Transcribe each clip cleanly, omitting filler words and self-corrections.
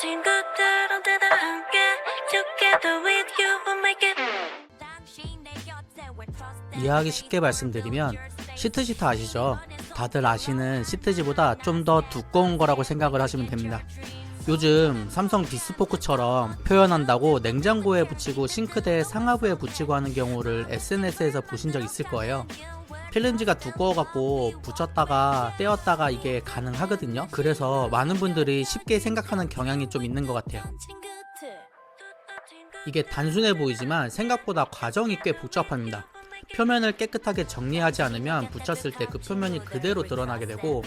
친구들 언제나 함께 Together with you we'll make it. 이해하기 쉽게 말씀드리면 시트지트 아시죠? 다들 아시는 시트지보다 좀 더 두꺼운 거라고 생각을 하시면 됩니다. 요즘 삼성 디스포크처럼 표현한다고 냉장고에 붙이고 싱크대 상하부에 붙이고 하는 경우를 SNS에서 보신 적 있을 거예요. 필름지가 두꺼워갖고 붙였다가 떼었다가 이게 가능하거든요. 그래서 많은 분들이 쉽게 생각하는 경향이 좀 있는 것 같아요. 이게 단순해 보이지만 생각보다 과정이 꽤 복잡합니다. 표면을 깨끗하게 정리하지 않으면 붙였을 때 그 표면이 그대로 드러나게 되고,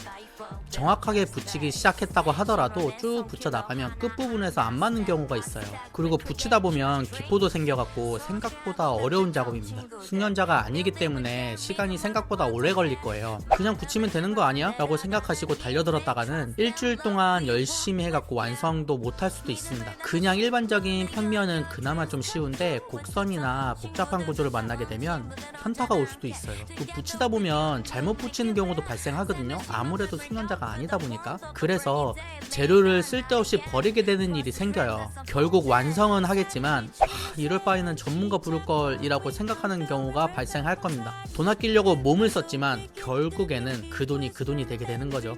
정확하게 붙이기 시작했다고 하더라도 쭉 붙여 나가면 끝부분에서 안 맞는 경우가 있어요. 그리고 붙이다 보면 기포도 생겨갖고 생각보다 어려운 작업입니다. 숙련자가 아니기 때문에 시간이 생각보다 오래 걸릴 거예요. 그냥 붙이면 되는 거 아니야? 라고 생각하시고 달려들었다가는 일주일 동안 열심히 해갖고 완성도 못할 수도 있습니다. 그냥 일반적인 평면은 그나마 좀 쉬운데 곡선이나 복잡한 구조를 만나게 되면 현타가 올 수도 있어요. 또 붙이다 보면 잘못 붙이는 경우도 발생하거든요. 아무래도 숙련자가 아니다 보니까. 그래서 재료를 쓸데없이 버리게 되는 일이 생겨요. 결국 완성은 하겠지만 이럴 바에는 전문가 부를 걸 이라고 생각하는 경우가 발생할 겁니다. 돈 아끼려고 몸을 썼지만 결국에는 그 돈이 되게 되는 거죠.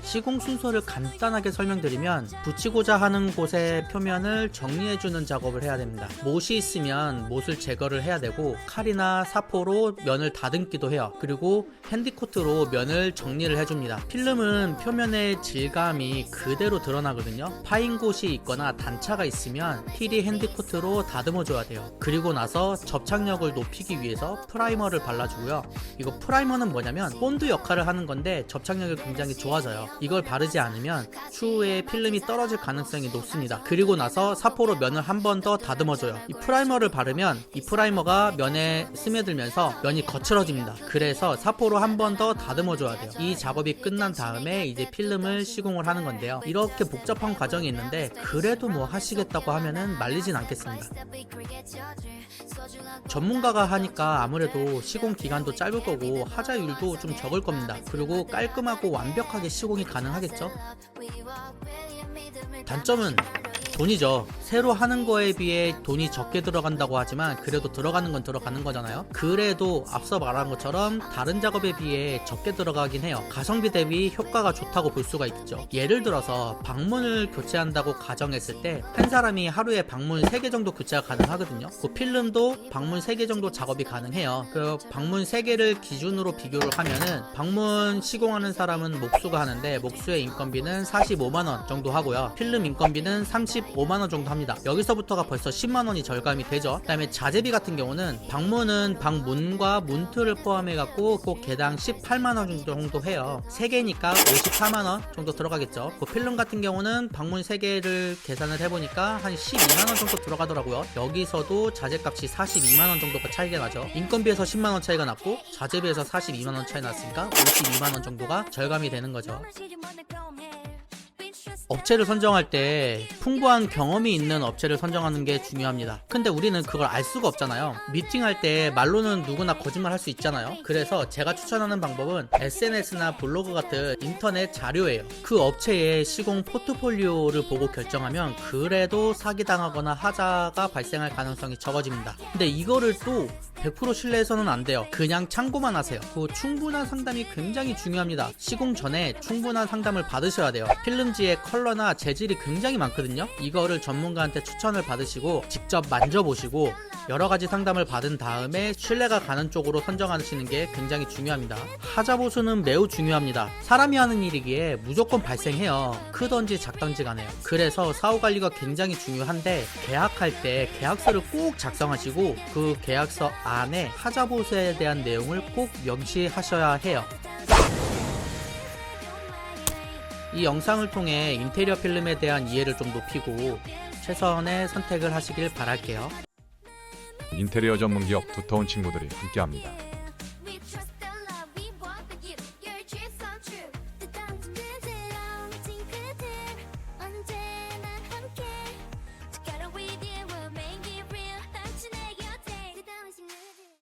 시공 순서를 간단하게 설명드리면, 붙이고자 하는 곳의 표면을 정리해주는 작업을 해야 됩니다. 못이 있으면 못을 제거를 해야 되고, 칼이나 사포로 면을 다듬기도 해요. 그리고 핸디코트로 면을 정리를 해줍니다. 필름은 표면의 질감이 그대로 드러나거든요. 파인 곳이 있거나 단차가 있으면 필이 핸디코트로 다듬어줘야 돼요. 그리고 나서 접착력을 높이기 위해서 프라이머를 발라주고요. 이거 프라이머는 뭐냐면 본드 역할을 하는 건데 접착력이 굉장히 좋아져요. 이걸 바르지 않으면 추후에 필름이 떨어질 가능성이 높습니다. 그리고 나서 사포로 면을 한 번 더 다듬어줘요. 이 프라이머를 바르면 이 프라이머가 면에 스며들면서 면이 거칠어집니다. 그래서 사포로 한 번 더 다듬어줘야 돼요. 이 작업이 끝난 다음에 이제 필름을 시공을 하는 건데요. 이렇게 복잡한 과정이 있는데 그래도 뭐 하시겠다고 하면은 말리진 않겠습니다. 전문가가 하니까 아무래도 시공 기간도 짧을 거고 하자율도 좀 적을 겁니다. 그리고 깔끔하고 완벽하게 시공이 가능하겠죠? 단점은 돈이죠. 새로 하는 거에 비해 돈이 적게 들어간다고 하지만 그래도 들어가는 건 들어가는 거잖아요. 그래도 앞서 말한 것처럼 다른 작업에 비해 적게 들어가긴 해요. 가성비 대비 효과가 좋다고 볼 수가 있죠. 예를 들어서 방문을 교체한다고 가정했을 때 한 사람이 하루에 방문 3개 정도 교체가 가능하거든요. 그 필름도 방문 3개 정도 작업이 가능해요. 그 방문 3개를 기준으로 비교를 하면은 방문 시공하는 사람은 목수가 하는데 목수의 인건비는 45만원 정도 하고요. 필름 인건비는 35만원 정도 합니다. 여기서부터가 벌써 10만원이 절감이 되죠. 그 다음에 자재비 같은 경우는 방문은 방문과 문틀을 포함해갖고 꼭 개당 18만원 정도 해요. 3개니까 54만원 정도 들어가겠죠. 그 필름 같은 경우는 방문 3개를 계산을 해보니까 한 12만원 정도 들어가더라고요. 여기서도 자재값이 42만원 정도가 차이가 나죠. 인건비에서 10만원 차이가 났고 자재비에서 42만원 차이 났으니까 52만원 정도가 절감이 되는 거죠. 업체를 선정할 때 풍부한 경험이 있는 업체를 선정하는 게 중요합니다. 근데 우리는 그걸 알 수가 없잖아요. 미팅할 때 말로는 누구나 거짓말 할 수 있잖아요. 그래서 제가 추천하는 방법은 SNS나 블로그 같은 인터넷 자료예요. 그 업체의 시공 포트폴리오를 보고 결정하면 그래도 사기당하거나 하자가 발생할 가능성이 적어집니다. 근데 이거를 또 100% 신뢰해서는 안 돼요. 그냥 참고만 하세요. 그 충분한 상담이 굉장히 중요합니다. 시공 전에 충분한 상담을 받으셔야 돼요. 필름지의 컬러나 재질이 굉장히 많거든요. 이거를 전문가한테 추천을 받으시고 직접 만져보시고 여러가지 상담을 받은 다음에 신뢰가 가는 쪽으로 선정하시는 게 굉장히 중요합니다. 하자 보수는 매우 중요합니다. 사람이 하는 일이기에 무조건 발생해요. 크던지 작던지 간에요. 그래서 사후관리가 굉장히 중요한데, 계약할 때 계약서를 꼭 작성하시고 그 계약서 안에 하자 보수에 대한 내용을 꼭 명시하셔야 해요. 이 영상을 통해 인테리어 필름에 대한 이해를 좀 높이고 최선의 선택을 하시길 바랄게요. 인테리어 전문 기업 두터운 친구들이 함께합니다.